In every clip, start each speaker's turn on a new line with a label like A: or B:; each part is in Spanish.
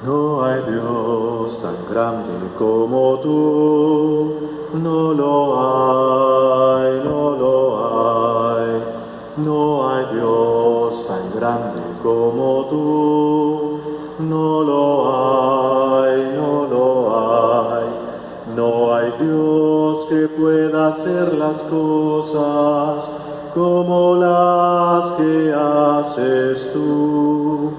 A: No hay Dios tan grande como tú, no lo hay, no lo hay. No hay Dios tan grande como tú, no lo hay, no lo hay. No hay Dios que pueda hacer las cosas como las que haces tú.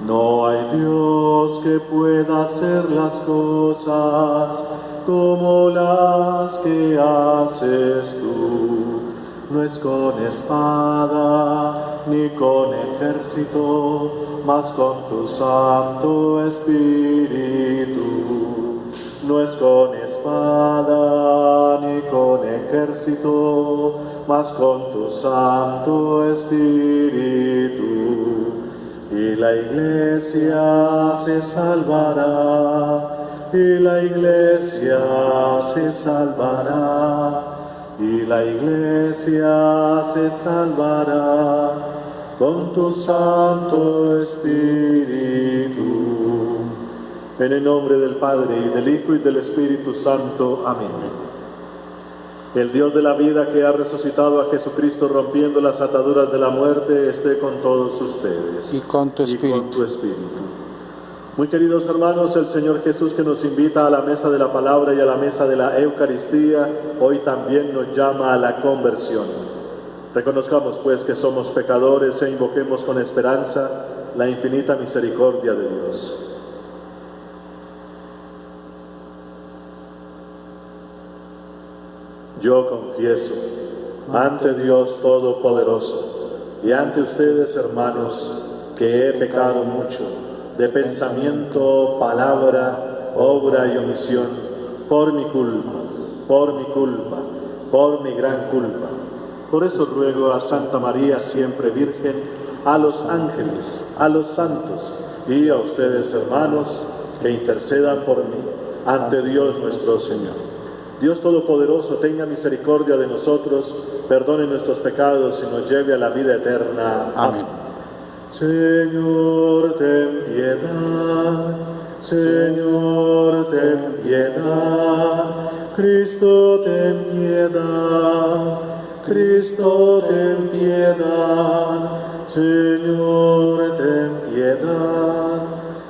A: No hay Dios que pueda hacer las cosas como las que haces tú. No es con espada ni con ejército, mas con tu Santo Espíritu. No es con espada ni con ejército, mas con tu Santo Espíritu. Y la Iglesia se salvará, y la Iglesia se salvará, y la Iglesia se salvará con tu Santo Espíritu. En el nombre del Padre, y del Hijo, y del Espíritu Santo. Amén. El Dios de la vida, que ha resucitado a Jesucristo rompiendo las ataduras de la muerte, esté con todos ustedes.
B: Y con tu espíritu.
A: Y con tu espíritu. Muy queridos hermanos, el Señor Jesús, que nos invita a la mesa de la palabra y a la mesa de la Eucaristía, hoy también nos llama a la conversión. Reconozcamos pues que somos pecadores e invoquemos con esperanza la infinita misericordia de Dios. Yo confieso ante Dios Todopoderoso y ante ustedes, hermanos, que he pecado mucho de pensamiento, palabra, obra y omisión, por mi culpa, por mi gran culpa. Por eso ruego a Santa María, siempre Virgen, a los ángeles, a los santos y a ustedes, hermanos, que intercedan por mí ante Dios nuestro Señor. Dios Todopoderoso, tenga misericordia de nosotros, perdone nuestros pecados y nos lleve a la vida eterna.
B: Amén.
A: Señor, ten piedad. Señor, ten piedad. Cristo, ten piedad. Cristo, ten piedad. Señor, ten piedad.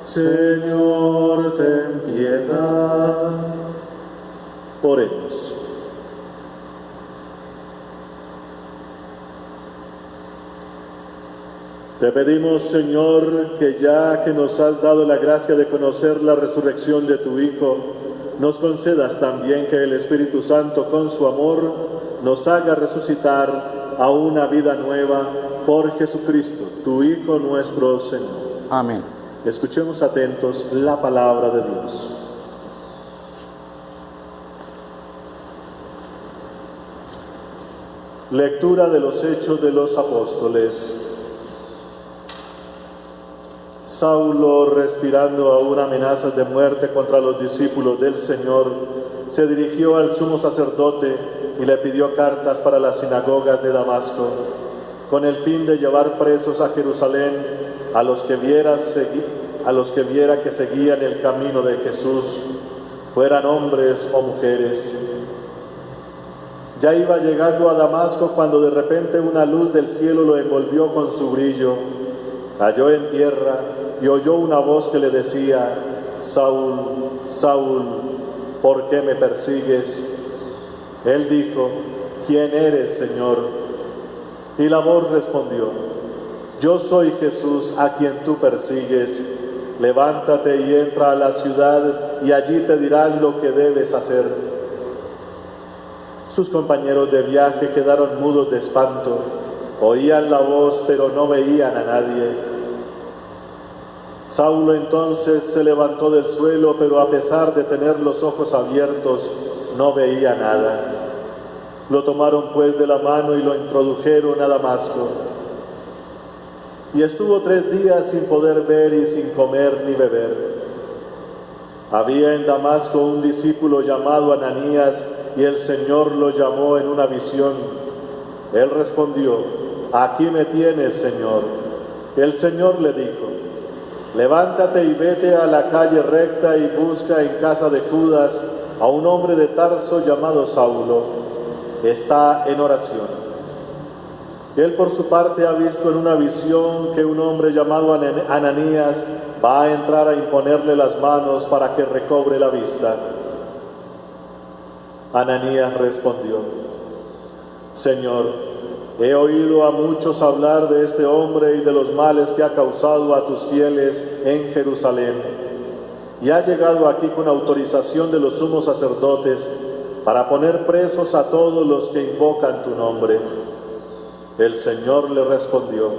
A: Señor, ten piedad. Oremos. Te pedimos, Señor, que ya que nos has dado la gracia de conocer la resurrección de tu Hijo, nos concedas también que el Espíritu Santo, con su amor, nos haga resucitar a una vida nueva por Jesucristo, tu Hijo nuestro Señor.
B: Amén.
A: Escuchemos atentos la palabra de Dios. Lectura de los Hechos de los Apóstoles. Saulo, respirando aún amenazas de muerte contra los discípulos del Señor, se dirigió al sumo sacerdote y le pidió cartas para las sinagogas de Damasco, con el fin de llevar presos a Jerusalén a los que viera que seguían el camino de Jesús, fueran hombres o mujeres. Ya iba llegando a Damasco cuando de repente una luz del cielo lo envolvió con su brillo. Cayó en tierra y oyó una voz que le decía: Saúl, Saúl, ¿por qué me persigues? Él dijo: ¿quién eres, Señor? Y la voz respondió: yo soy Jesús a quien tú persigues. Levántate y entra a la ciudad y allí te dirán lo que debes hacer. Sus compañeros de viaje quedaron mudos de espanto. Oían la voz, pero no veían a nadie. Saulo entonces se levantó del suelo, pero a pesar de tener los ojos abiertos, no veía nada. Lo tomaron pues de la mano y lo introdujeron a Damasco. Y estuvo 3 días sin poder ver y sin comer ni beber. Había en Damasco un discípulo llamado Ananías, y el Señor lo llamó en una visión. Él respondió: aquí me tienes, Señor. El Señor le dijo: levántate y vete a la calle recta y busca en casa de Judas a un hombre de Tarso llamado Saulo. Está en oración. Él por su parte ha visto en una visión que un hombre llamado Ananías va a entrar a imponerle las manos para que recobre la vista. Ananías respondió: Señor, he oído a muchos hablar de este hombre y de los males que ha causado a tus fieles en Jerusalén, y ha llegado aquí con autorización de los sumos sacerdotes para poner presos a todos los que invocan tu nombre. El Señor le respondió: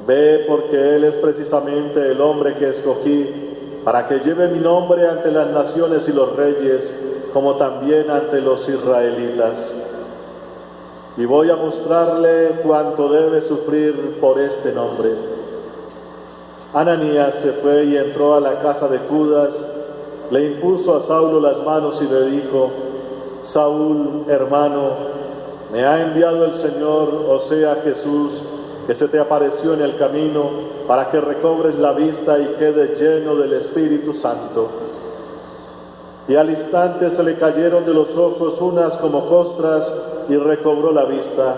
A: Ve, porque él es precisamente el hombre que escogí para que lleve mi nombre ante las naciones y los reyes, como también ante los israelitas. Y voy a mostrarle cuánto debe sufrir por este nombre. Ananías se fue y entró a la casa de Judas, le impuso a Saulo las manos y le dijo: Saúl, hermano, me ha enviado el Señor, o sea Jesús, que se te apareció en el camino, para que recobres la vista y quedes lleno del Espíritu Santo. Y al instante se le cayeron de los ojos unas como costras y recobró la vista.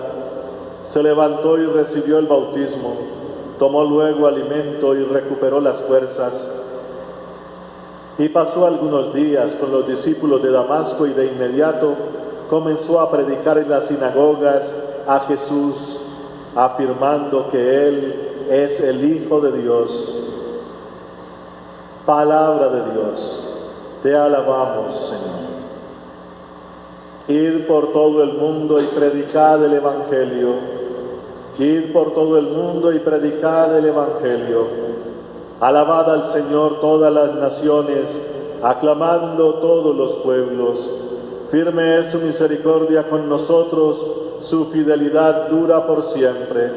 A: Se levantó y recibió el bautismo, tomó luego alimento y recuperó las fuerzas. Y pasó algunos días con los discípulos de Damasco y de inmediato comenzó a predicar en las sinagogas a Jesús, afirmando que Él es el Hijo de Dios. Palabra de Dios, te alabamos, Señor. Id por todo el mundo y predicad el Evangelio. Id por todo el mundo y predicad el Evangelio. Alabad al Señor todas las naciones, aclamadlo todos los pueblos. Firme es su misericordia con nosotros, su fidelidad dura por siempre.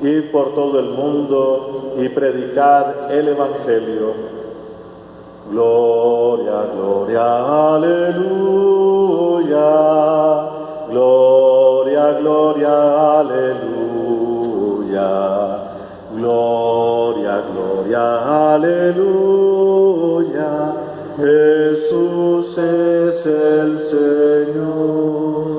A: Id por todo el mundo y predicad el Evangelio. Gloria, gloria, aleluya. Gloria, gloria, aleluya. Gloria, gloria, aleluya. Jesús es el Señor.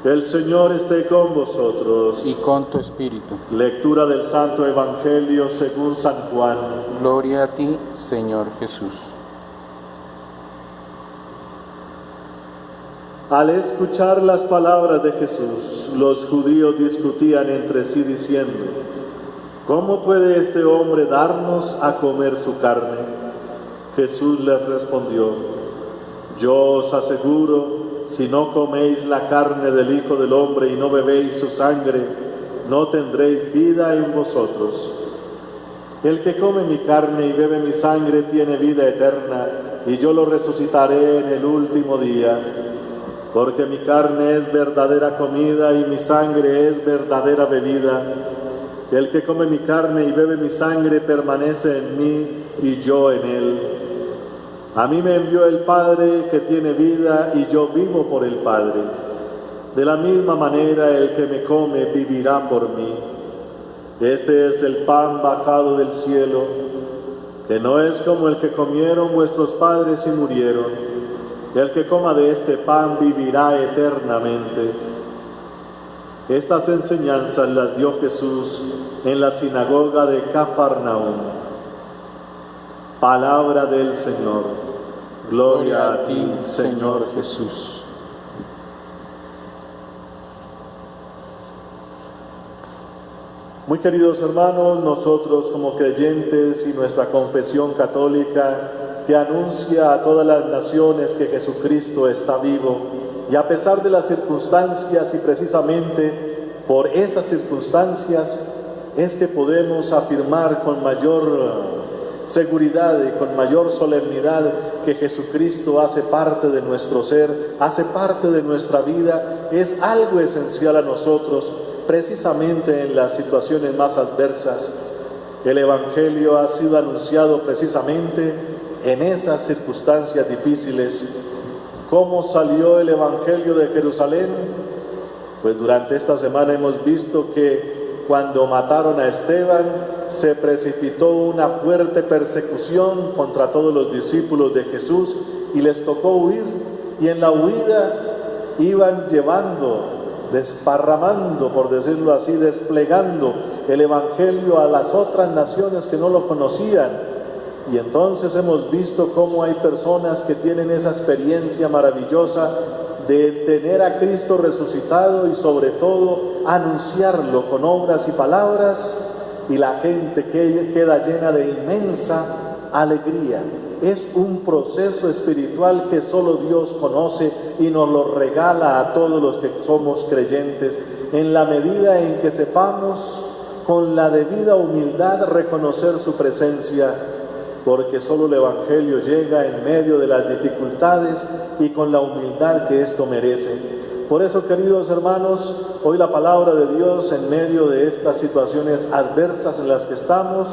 A: El Señor esté con vosotros.
B: Y con tu espíritu.
A: Lectura del Santo Evangelio según San Juan.
B: Gloria a ti, Señor Jesús.
A: Al escuchar las palabras de Jesús, los judíos discutían entre sí diciendo: ¿Cómo puede este hombre darnos a comer su carne? Jesús les respondió: Yo os aseguro, si no coméis la carne del Hijo del Hombre y no bebéis su sangre, no tendréis vida en vosotros. El que come mi carne y bebe mi sangre tiene vida eterna, y yo lo resucitaré en el último día. Porque mi carne es verdadera comida y mi sangre es verdadera bebida. El que come mi carne y bebe mi sangre permanece en mí y yo en él. A mí me envió el Padre que tiene vida y yo vivo por el Padre. De la misma manera el que me come vivirá por mí. Este es el pan bajado del cielo, que no es como el que comieron vuestros padres y murieron. El que coma de este pan vivirá eternamente. Estas enseñanzas las dio Jesús en la sinagoga de Cafarnaúm. Palabra del Señor. Gloria a ti, Señor Jesús. Muy queridos hermanos, nosotros como creyentes y nuestra confesión católica que anuncia a todas las naciones que Jesucristo está vivo, y a pesar de las circunstancias y precisamente por esas circunstancias es que podemos afirmar con mayor seguridad y con mayor solemnidad que Jesucristo hace parte de nuestro ser, hace parte de nuestra vida, es algo esencial a nosotros, precisamente en las situaciones más adversas. El Evangelio ha sido anunciado precisamente en esas circunstancias difíciles. ¿Cómo salió el Evangelio de Jerusalén? Pues durante esta semana hemos visto que cuando mataron a Esteban, se precipitó una fuerte persecución contra todos los discípulos de Jesús y les tocó huir, y en la huida iban llevando, desparramando, por decirlo así, desplegando el Evangelio a las otras naciones que no lo conocían. Y entonces hemos visto cómo hay personas que tienen esa experiencia maravillosa de tener a Cristo resucitado y sobre todo anunciarlo con obras y palabras, y la gente queda llena de inmensa alegría. Es un proceso espiritual que solo Dios conoce y nos lo regala a todos los que somos creyentes, en la medida en que sepamos con la debida humildad reconocer su presencia, porque solo el Evangelio llega en medio de las dificultades y con la humildad que esto merece. Por eso, queridos hermanos, hoy la palabra de Dios, en medio de estas situaciones adversas en las que estamos,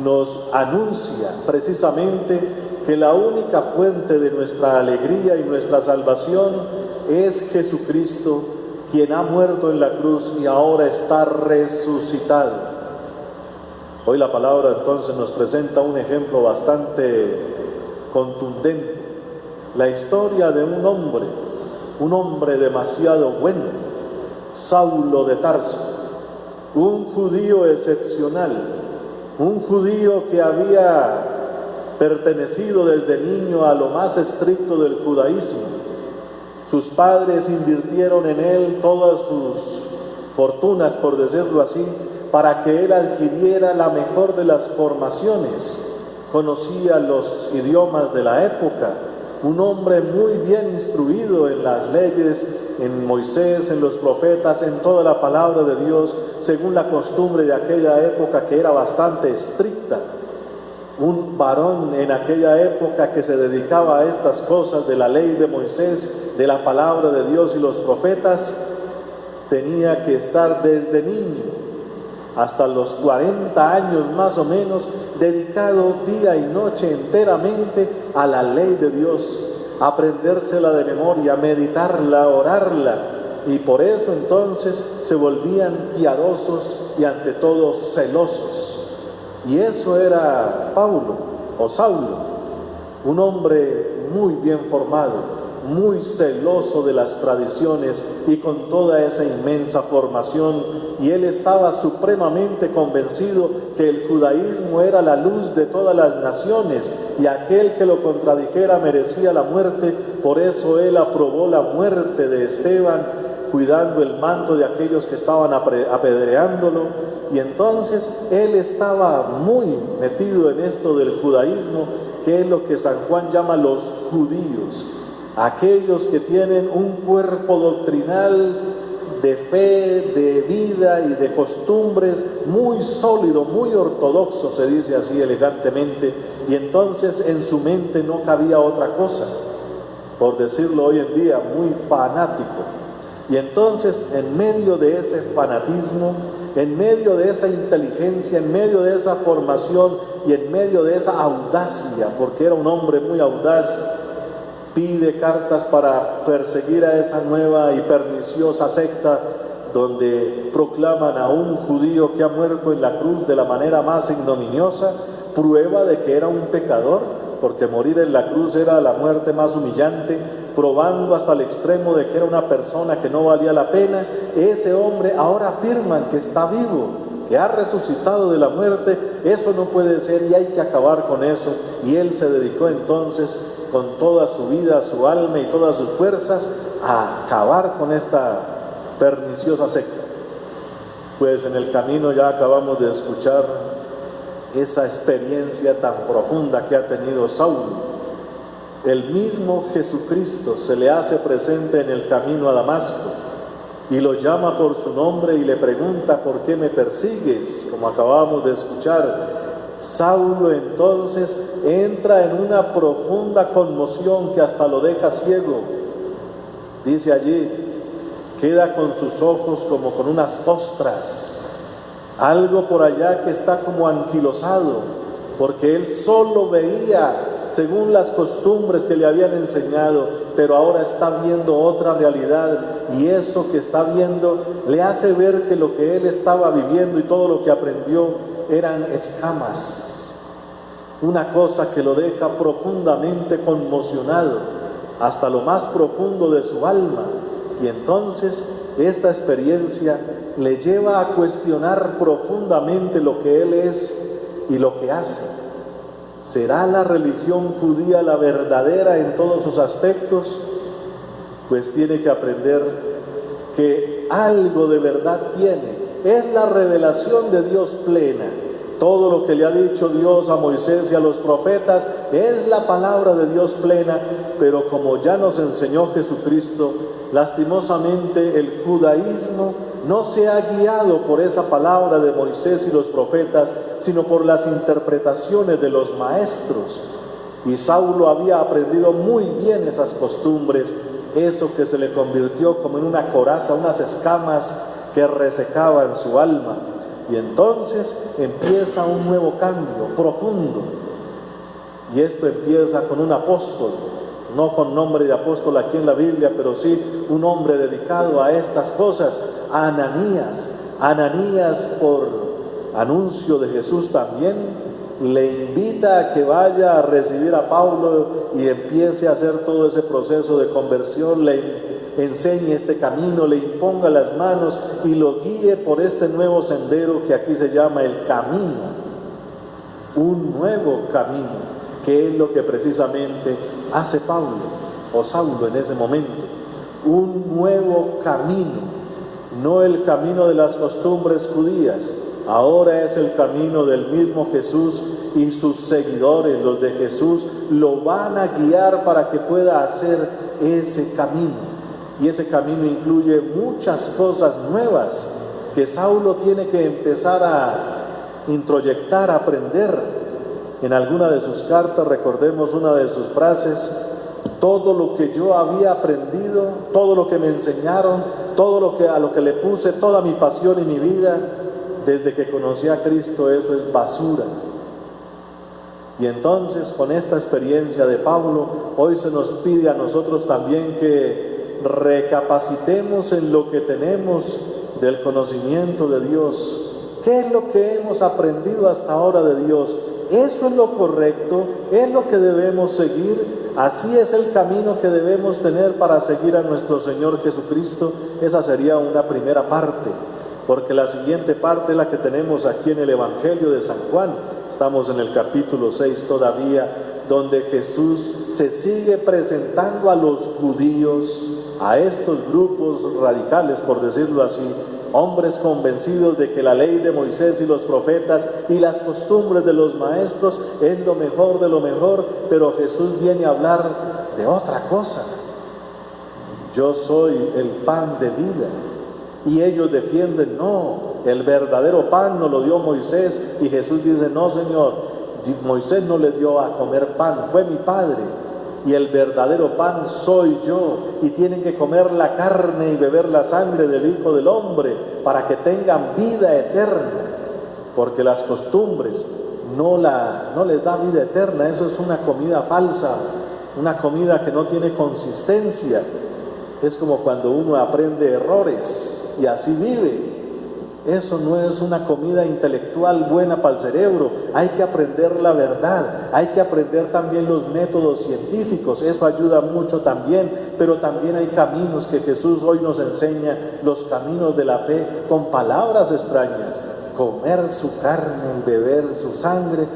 A: nos anuncia precisamente que la única fuente de nuestra alegría y nuestra salvación es Jesucristo, quien ha muerto en la cruz y ahora está resucitado. Hoy la palabra entonces nos presenta un ejemplo bastante contundente, la historia de un hombre demasiado bueno, Saulo de Tarso, un judío excepcional, un judío que había pertenecido desde niño a lo más estricto del judaísmo. Sus padres invirtieron en él todas sus fortunas, por decirlo así, para que él adquiriera la mejor de las formaciones. Conocía los idiomas de la época, un hombre muy bien instruido en las leyes, en Moisés, en los profetas, en toda la palabra de Dios, según la costumbre de aquella época, que era bastante estricta. Un varón en aquella época que se dedicaba a estas cosas de la ley de Moisés, de la palabra de Dios y los profetas, tenía que estar desde niño hasta los 40 años más o menos, dedicado día y noche enteramente a la ley de Dios, aprendérsela de memoria, meditarla, orarla, y por eso entonces se volvían piadosos y ante todo celosos. Y eso era Saulo, un hombre muy bien formado, muy celoso de las tradiciones y con toda esa inmensa formación, y él estaba supremamente convencido que el judaísmo era la luz de todas las naciones y aquel que lo contradijera merecía la muerte. Por eso él aprobó la muerte de Esteban, cuidando el manto de aquellos que estaban apedreándolo. Y entonces él estaba muy metido en esto del judaísmo, que es lo que San Juan llama los judíos, aquellos que tienen un cuerpo doctrinal de fe, de vida y de costumbres muy sólido, muy ortodoxo, se dice así elegantemente, y entonces en su mente no cabía otra cosa, por decirlo hoy en día, muy fanático. Y entonces, en medio de ese fanatismo, en medio de esa inteligencia, en medio de esa formación y en medio de esa audacia, porque era un hombre muy audaz, pide cartas para perseguir a esa nueva y perniciosa secta donde proclaman a un judío que ha muerto en la cruz de la manera más ignominiosa, prueba de que era un pecador, porque morir en la cruz era la muerte más humillante, probando hasta el extremo de que era una persona que no valía la pena. Ese hombre ahora afirman que está vivo, que ha resucitado de la muerte. Eso no puede ser y hay que acabar con eso. Y él se dedicó entonces con toda su vida, su alma y todas sus fuerzas a acabar con esta perniciosa secta. Pues en el camino ya acabamos de escuchar esa experiencia tan profunda que ha tenido Saulo. El mismo Jesucristo se le hace presente en el camino a Damasco y lo llama por su nombre y le pregunta: ¿por qué me persigues?, como acabamos de escuchar. Saulo entonces entra en una profunda conmoción que hasta lo deja ciego. Dice allí, queda con sus ojos como con unas ostras, algo por allá que está como anquilosado, porque él solo veía según las costumbres que le habían enseñado, pero ahora está viendo otra realidad, y eso que está viendo le hace ver que lo que él estaba viviendo y todo lo que aprendió eran escamas, una cosa que lo deja profundamente conmocionado hasta lo más profundo de su alma. Y entonces esta experiencia le lleva a cuestionar profundamente lo que él es y lo que hace. ¿Será la religión judía la verdadera en todos sus aspectos? Pues tiene que aprender que algo de verdad tiene. Es la revelación de Dios plena. Todo lo que le ha dicho Dios a Moisés y a los profetas es la palabra de Dios plena, pero como ya nos enseñó Jesucristo, lastimosamente el judaísmo no se ha guiado por esa palabra de Moisés y los profetas, sino por las interpretaciones de los maestros. Y Saulo había aprendido muy bien esas costumbres, eso que se le convirtió como en una coraza, unas escamas que resecaban su alma. Y entonces empieza un nuevo cambio profundo. Y esto empieza con un apóstol, no con nombre de apóstol aquí en la Biblia, pero sí un hombre dedicado a estas cosas, Ananías. Ananías, por anuncio de Jesús también, le invita a que vaya a recibir a Pablo y empiece a hacer todo ese proceso de conversión, le enseñe este camino, le imponga las manos y lo guíe por este nuevo sendero que aquí se llama el camino. Un nuevo camino, que es lo que precisamente hace Pablo o Saulo en ese momento. Un nuevo camino, no el camino de las costumbres judías. Ahora es el camino del mismo Jesús, y sus seguidores, los de Jesús, lo van a guiar para que pueda hacer ese camino. Y ese camino incluye muchas cosas nuevas que Saulo tiene que empezar a introyectar, a aprender. En alguna de sus cartas, recordemos una de sus frases: todo lo que yo había aprendido, todo lo que me enseñaron, a lo que le puse toda mi pasión y mi vida, desde que conocí a Cristo, eso es basura. Y entonces, con esta experiencia de Pablo, hoy se nos pide a nosotros también que recapacitemos en lo que tenemos del conocimiento de Dios. ¿Qué es lo que hemos aprendido hasta ahora de Dios? Eso es lo correcto, es lo que debemos seguir. Así es el camino que debemos tener para seguir a nuestro Señor Jesucristo. Esa sería una primera parte, porque la siguiente parte es la que tenemos aquí en el Evangelio de San Juan. Estamos en el capítulo 6 todavía, donde Jesús se sigue presentando a los judíos, a estos grupos radicales, por decirlo así, hombres convencidos de que la ley de Moisés y los profetas y las costumbres de los maestros es lo mejor de lo mejor, pero Jesús viene a hablar de otra cosa. Yo soy el pan de vida. Y ellos defienden: no, el verdadero pan nos lo dio Moisés. Y Jesús dice: no, Señor, Moisés no le dio a comer pan, fue mi Padre. Y el verdadero pan soy yo, y tienen que comer la carne y beber la sangre del Hijo del Hombre para que tengan vida eterna, porque las costumbres no les da vida eterna. Eso es una comida falsa, una comida que no tiene consistencia. Es como cuando uno aprende errores y así vive. Eso no es una comida intelectual buena para el cerebro. Hay que aprender la verdad, hay que aprender también los métodos científicos. Eso ayuda mucho también, pero también hay caminos que Jesús hoy nos enseña, los caminos de la fe, con palabras extrañas: comer su carne y beber su sangre.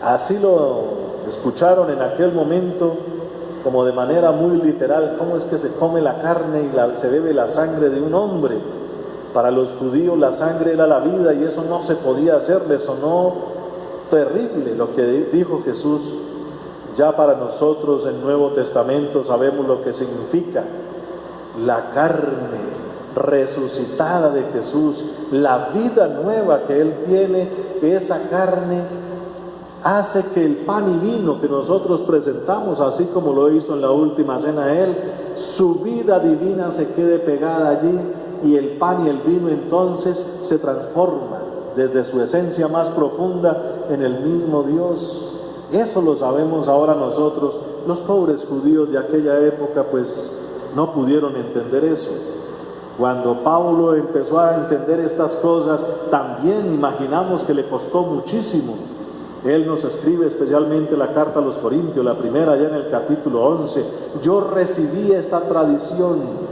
A: Así lo escucharon en aquel momento, como de manera muy literal. ¿Cómo es que se come la carne y se bebe la sangre de un hombre? Para los judíos la sangre era la vida, y eso no se podía hacer. Les sonó terrible lo que dijo Jesús. Ya para nosotros en Nuevo Testamento sabemos lo que significa la carne resucitada de Jesús, la vida nueva que Él tiene. Esa carne hace que el pan y vino que nosotros presentamos, así como lo hizo en la última cena Él, su vida divina se quede pegada allí, y el pan y el vino entonces se transforman desde su esencia más profunda en el mismo Dios. Eso lo sabemos ahora nosotros. Los pobres judíos de aquella época pues no pudieron entender eso. Cuando Pablo empezó a entender estas cosas, también imaginamos que le costó muchísimo. Él nos escribe especialmente la carta a los Corintios, la primera ya en el capítulo 11. Yo recibí esta tradición.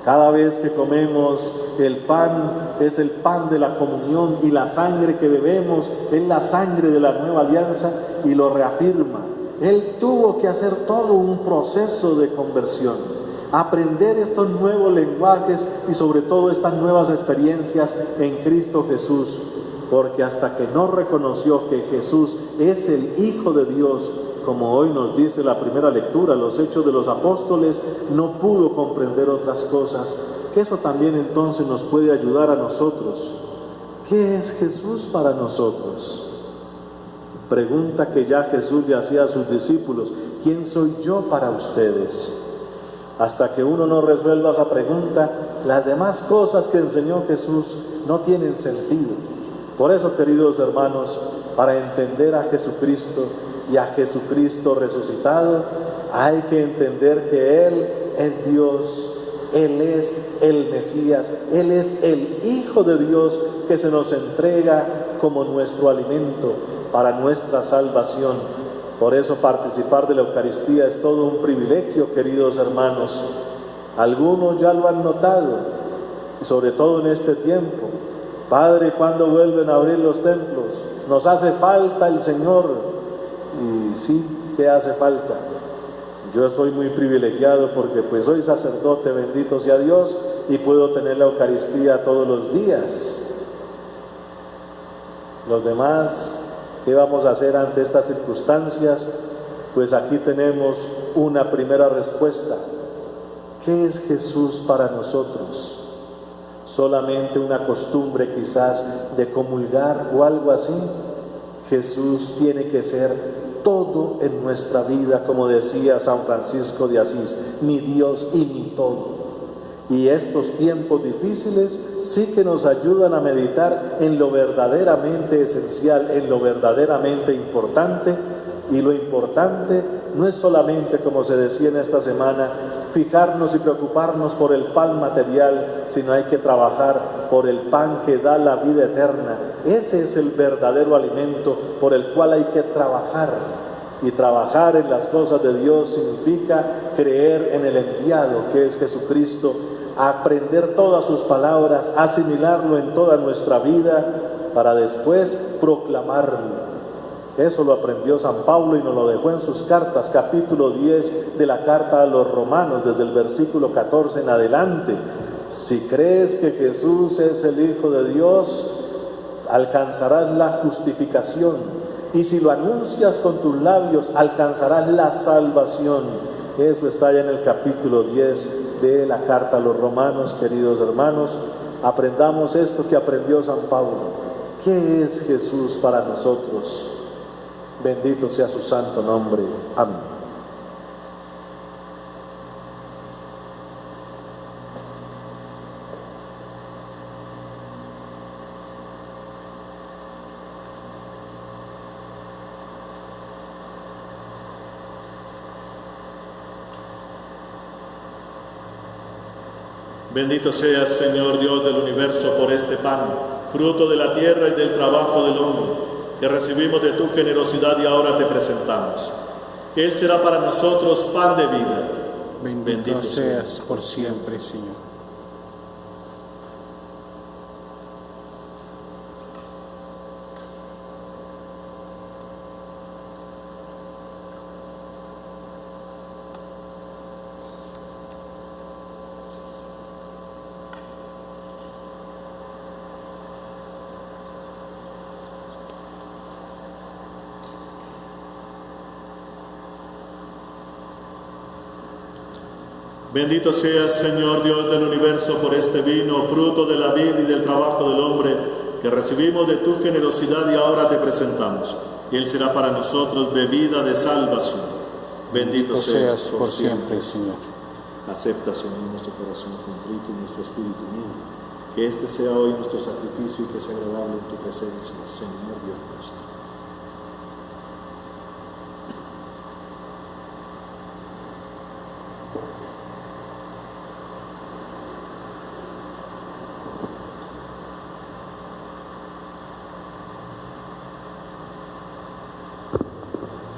A: Cada vez que comemos el pan, es el pan de la comunión, y la sangre que bebemos es la sangre de la nueva alianza, y lo reafirma. Él tuvo que hacer todo un proceso de conversión, aprender estos nuevos lenguajes y sobre todo estas nuevas experiencias en Cristo Jesús, porque hasta que no reconoció que Jesús es el Hijo de Dios, como hoy nos dice la primera lectura, los Hechos de los Apóstoles, no pudo comprender otras cosas. Que eso también entonces nos puede ayudar a nosotros. ¿Qué es Jesús para nosotros? Pregunta que ya Jesús le hacía a sus discípulos: ¿quién soy yo para ustedes? Hasta que uno no resuelva esa pregunta, las demás cosas que enseñó Jesús no tienen sentido. Por eso, queridos hermanos, para entender a Jesucristo y a Jesucristo resucitado, hay que entender que Él es Dios, Él es el Mesías, Él es el Hijo de Dios que se nos entrega como nuestro alimento para nuestra salvación. Por eso participar de la Eucaristía es todo un privilegio, queridos hermanos. Algunos ya lo han notado, y sobre todo en este tiempo. Padre, ¿cuándo vuelven a abrir los templos? Nos hace falta el Señor. Y sí, ¿qué hace falta? Yo soy muy privilegiado porque pues soy sacerdote, bendito sea Dios, y puedo tener la Eucaristía todos los días. Los demás, ¿qué vamos a hacer ante estas circunstancias? Pues aquí tenemos una primera respuesta. ¿Qué es Jesús para nosotros? ¿Solamente una costumbre quizás de comulgar o algo así? Jesús tiene que ser todo en nuestra vida, como decía San Francisco de Asís, mi Dios y mi todo. Y estos tiempos difíciles sí que nos ayudan a meditar en lo verdaderamente esencial, en lo verdaderamente importante. Y lo importante no es solamente, como se decía en esta semana, fijarnos y preocuparnos por el pan material, sino hay que trabajar por el pan que da la vida eterna. Ese es el verdadero alimento por el cual hay que trabajar. Y trabajar en las cosas de Dios significa creer en el enviado, que es Jesucristo, aprender todas sus palabras, asimilarlo en toda nuestra vida, para después proclamarlo. Eso lo aprendió San Pablo y nos lo dejó en sus cartas, capítulo 10 de la carta a los Romanos, desde el versículo 14 en adelante. Si crees que Jesús es el Hijo de Dios, alcanzarás la justificación. Y si lo anuncias con tus labios, alcanzarás la salvación. Eso está ya en el capítulo 10 de la carta a los Romanos, queridos hermanos. Aprendamos esto que aprendió San Pablo. ¿Qué es Jesús para nosotros? Bendito sea su santo nombre. Amén.
C: Bendito seas, Señor Dios del universo, por este pan, fruto de la tierra y del trabajo del hombre, que recibimos de tu generosidad y ahora te presentamos. Él será para nosotros pan de vida.
B: Bendito seas por siempre, Señor.
C: Bendito seas, Señor Dios del universo, por este vino, fruto de la vid y del trabajo del hombre, que recibimos de tu generosidad y ahora te presentamos. Y él será para nosotros bebida de salvación. Bendito seas por siempre, Señor. Acepta, Señor, nuestro corazón contrito y nuestro espíritu humilde. Que este sea hoy nuestro sacrificio y que sea agradable en tu presencia, Señor Dios nuestro.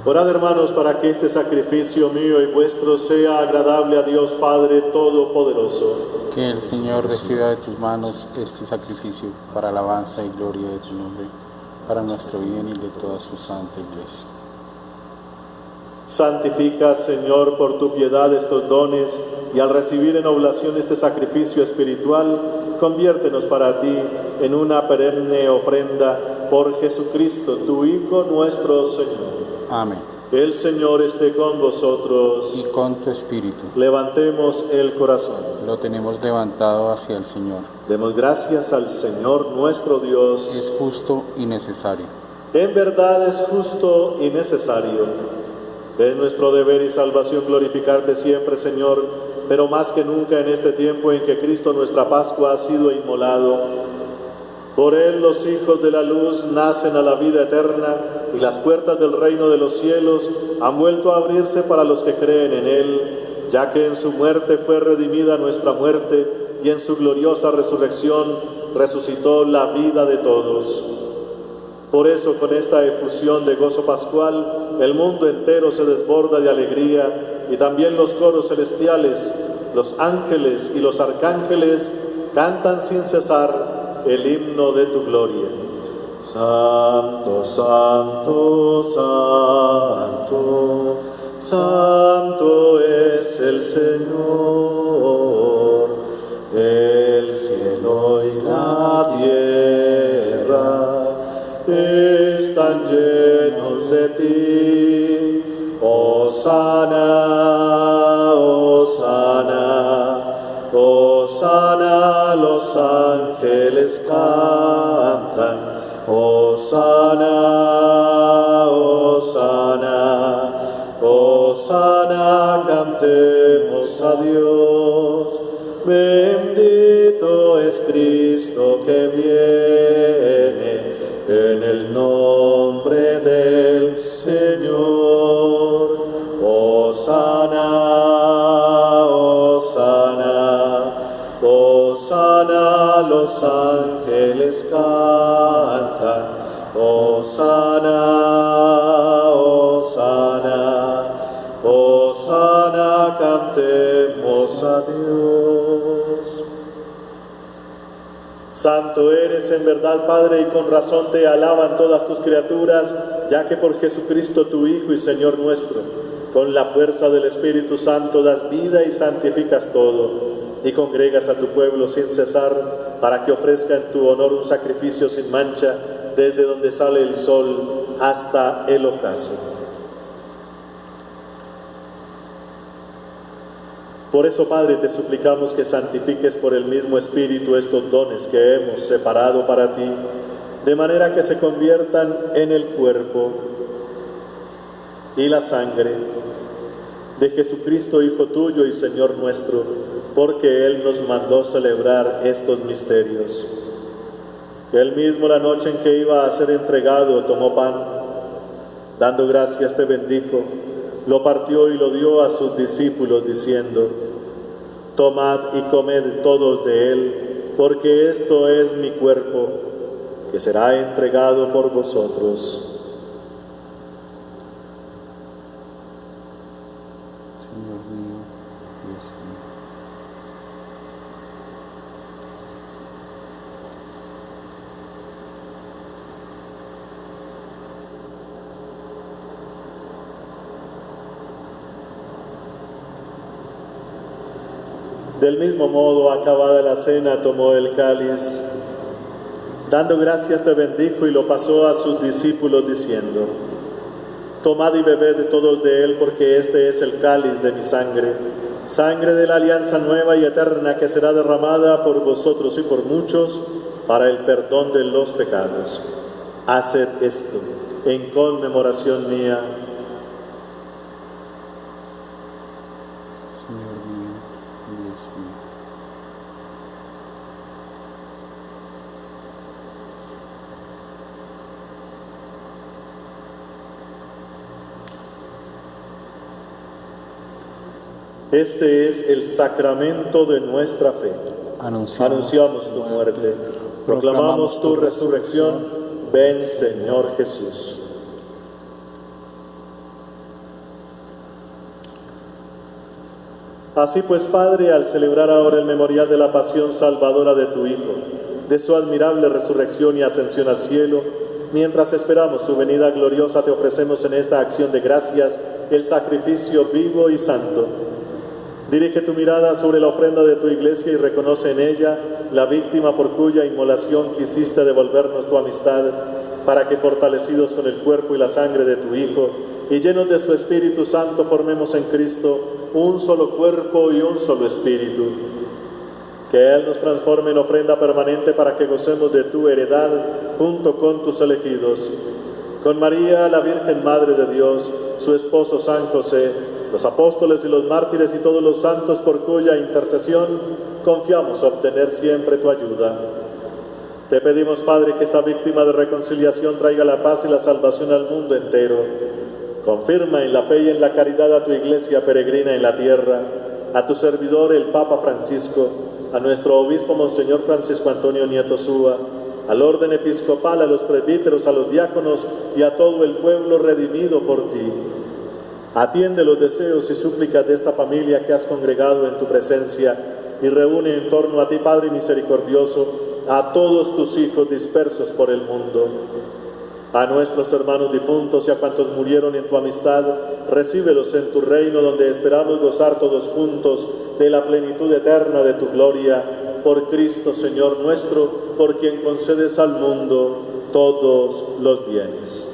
A: Orad, hermanos, para que este sacrificio mío y vuestro sea agradable a Dios Padre Todopoderoso.
B: Que el Señor reciba de tus manos este sacrificio para alabanza y gloria de tu nombre, para nuestro bien y de toda su santa Iglesia.
A: Santifica, Señor, por tu piedad estos dones, y al recibir en oblación este sacrificio espiritual, conviértenos para ti en una perenne ofrenda por Jesucristo, tu Hijo nuestro Señor.
B: Amén.
A: El Señor esté con vosotros.
B: Y con tu espíritu.
A: Levantemos el corazón.
B: Lo tenemos levantado hacia el Señor.
A: Demos gracias al Señor nuestro Dios.
B: Es justo y necesario.
A: En verdad es justo y necesario. Es nuestro deber y salvación glorificarte siempre, Señor, pero más que nunca en este tiempo en que Cristo nuestra Pascua ha sido inmolado. Por Él los hijos de la luz nacen a la vida eterna, y las puertas del reino de los cielos han vuelto a abrirse para los que creen en Él, ya que en su muerte fue redimida nuestra muerte, y en su gloriosa resurrección resucitó la vida de todos. Por eso, con esta efusión de gozo pascual, el mundo entero se desborda de alegría, y también los coros celestiales, los ángeles y los arcángeles cantan sin cesar el himno de tu gloria. Santo, santo, santo, santo es el Señor. El cielo y la tierra están llenos de ti. Hosana, hosana, hosana, los ángeles cantan. Hosana, hosana, hosana, cantemos a Dios. Bendito es Cristo que viene en el nombre del Señor. Hosana, hosana, hosana, los ángeles cantan. Hosana, hosana, hosana, cantemos a Dios. Santo eres en verdad, Padre, y con razón te alaban todas tus criaturas, ya que por Jesucristo tu Hijo y Señor nuestro, con la fuerza del Espíritu Santo das vida y santificas todo, y congregas a tu pueblo sin cesar, para que ofrezca en tu honor un sacrificio sin mancha, desde donde sale el sol hasta el ocaso. Por eso, Padre, te suplicamos que santifiques por el mismo Espíritu estos dones que hemos separado para ti, de manera que se conviertan en el cuerpo y la sangre de Jesucristo, Hijo tuyo y Señor nuestro, porque Él nos mandó celebrar estos misterios. Él mismo, la noche en que iba a ser entregado, tomó pan, dando gracias te bendijo, lo partió y lo dio a sus discípulos, diciendo: tomad y comed todos de él, porque esto es mi cuerpo, que será entregado por vosotros.
B: Señor mío, Dios mío.
A: Del mismo modo, acabada la cena, tomó el cáliz, dando gracias te bendijo y lo pasó a sus discípulos, diciendo: tomad y bebed de todos de él, porque este es el cáliz de mi sangre, sangre de la alianza nueva y eterna, que será derramada por vosotros y por muchos para el perdón de los pecados. Haced esto en conmemoración mía.
B: Señor mío, Dios mío.
A: Este es el sacramento de nuestra fe. Anunciamos tu muerte, proclamamos tu resurrección. Ven, Señor Jesús. Así pues, Padre, al celebrar ahora el memorial de la pasión salvadora de tu Hijo, de su admirable resurrección y ascensión al cielo, mientras esperamos su venida gloriosa, te ofrecemos en esta acción de gracias el sacrificio vivo y santo. Dirige tu mirada sobre la ofrenda de tu iglesia y reconoce en ella la víctima por cuya inmolación quisiste devolvernos tu amistad, para que, fortalecidos con el cuerpo y la sangre de tu Hijo, y llenos de su Espíritu Santo, formemos en Cristo un solo cuerpo y un solo espíritu. Que Él nos transforme en ofrenda permanente para que gocemos de tu heredad junto con tus elegidos. Con María, la Virgen Madre de Dios, su esposo San José, los apóstoles y los mártires y todos los santos por cuya intercesión confiamos obtener siempre tu ayuda. Te pedimos, Padre, que esta víctima de reconciliación traiga la paz y la salvación al mundo entero. Confirma en la fe y en la caridad a tu iglesia peregrina en la tierra, a tu servidor el Papa Francisco, a nuestro obispo Monseñor Francisco Antonio Nieto Súa, al orden episcopal, a los presbíteros, a los diáconos y a todo el pueblo redimido por ti. Atiende los deseos y súplicas de esta familia que has congregado en tu presencia y reúne en torno a ti, Padre misericordioso, a todos tus hijos dispersos por el mundo. A nuestros hermanos difuntos y a cuantos murieron en tu amistad, recíbelos en tu reino, donde esperamos gozar todos juntos de la plenitud eterna de tu gloria, por Cristo Señor nuestro, por quien concedes al mundo todos los bienes.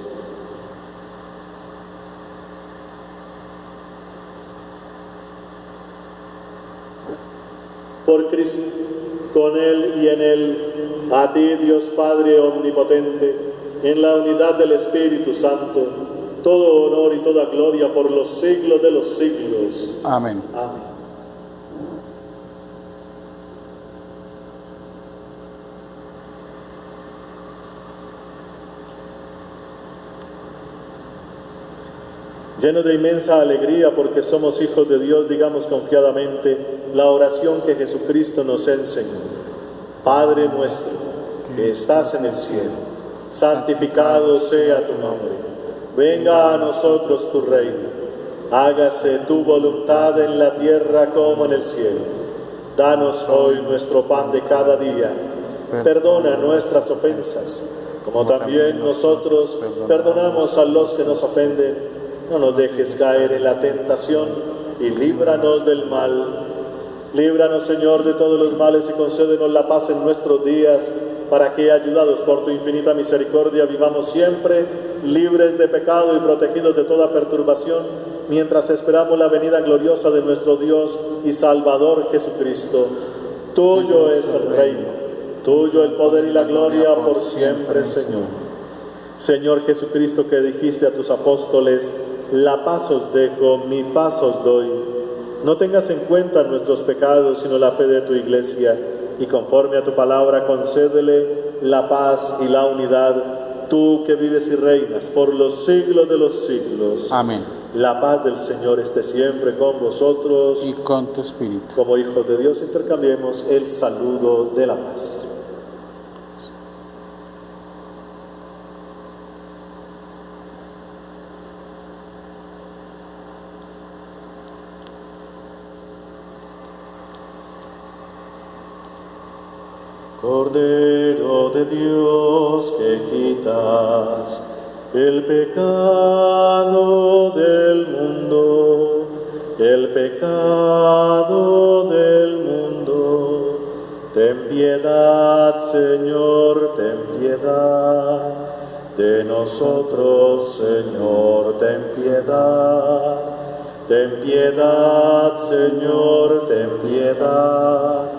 A: Por Cristo, con Él y en Él, a ti, Dios Padre omnipotente, en la unidad del Espíritu Santo, todo honor y toda gloria por los siglos de los siglos.
B: Amén.
A: Amén. Lleno de inmensa alegría porque somos hijos de Dios, digamos confiadamente la oración que Jesucristo nos enseñó. Padre nuestro, que estás en el cielo, santificado sea tu nombre. Venga a nosotros tu reino. Hágase tu voluntad en la tierra como en el cielo. Danos hoy nuestro pan de cada día. Perdona nuestras ofensas, como también nosotros perdonamos a los que nos ofenden. No nos dejes caer en la tentación y líbranos del mal. Líbranos, Señor, de todos los males y concédenos la paz en nuestros días, para que, ayudados por tu infinita misericordia, vivamos siempre libres de pecado y protegidos de toda perturbación, mientras esperamos la venida gloriosa de nuestro Dios y Salvador Jesucristo. Tuyo es el reino, tuyo el poder y la gloria por siempre, Señor. Señor Jesucristo, que dijiste a tus apóstoles: la paz os dejo, mi paz os doy. No tengas en cuenta nuestros pecados, sino la fe de tu iglesia, y conforme a tu palabra concédele la paz y la unidad, tú que vives y reinas por los siglos de los siglos.
B: Amén.
A: La paz del Señor esté siempre con vosotros.
B: Y con tu espíritu.
A: Como hijos de Dios intercambiemos el saludo de la paz. Cordero de Dios, que quitas el pecado del mundo, el pecado del mundo. Ten piedad, Señor, ten piedad de nosotros, Señor, ten piedad. Ten piedad, Señor, ten piedad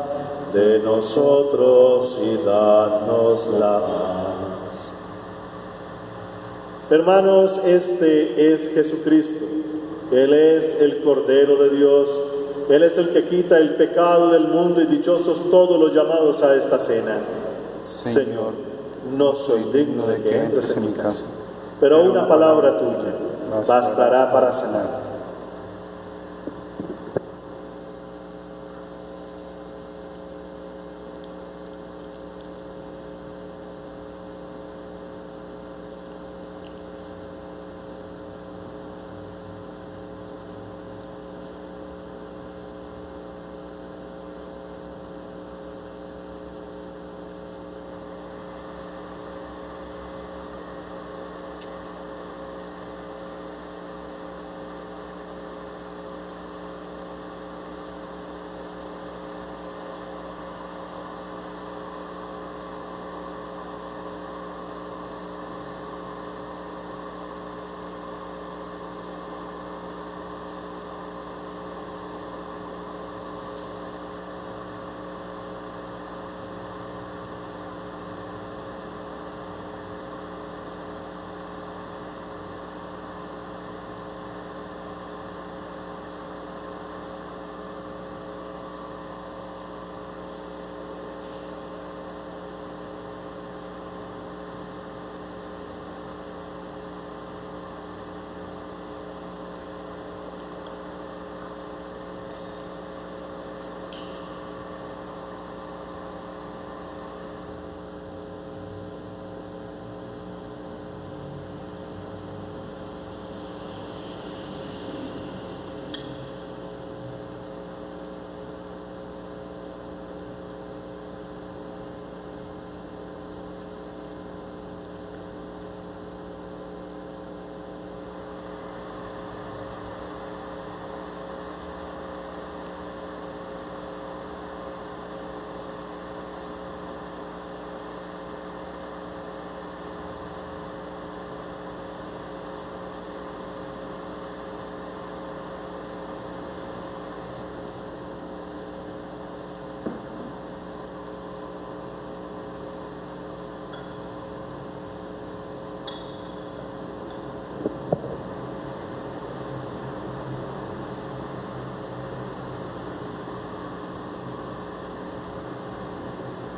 A: de nosotros y danos la paz. Hermanos, este es Jesucristo. Él es el Cordero de Dios. Él es el que quita el pecado del mundo, y dichosos todos los llamados a esta cena. Señor, no soy digno de que entres en mi casa, pero una palabra tuya bastará para sanar.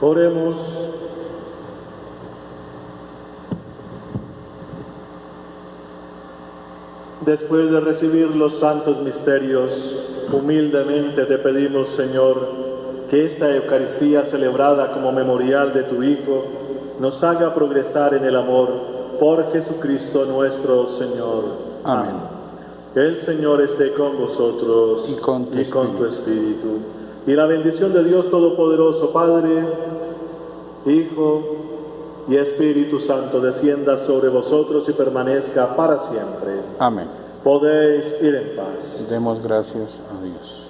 A: Oremos. Después de recibir los santos misterios, humildemente te pedimos, Señor, que esta Eucaristía celebrada como memorial de tu Hijo nos haga progresar en el amor por Jesucristo nuestro Señor.
B: Amén.
A: El Señor esté con vosotros
B: Y con tu
A: espíritu. Y la bendición de Dios Todopoderoso, Padre, Hijo y Espíritu Santo, descienda sobre vosotros y permanezca para siempre.
B: Amén.
A: Podéis ir en paz.
B: Demos gracias a Dios.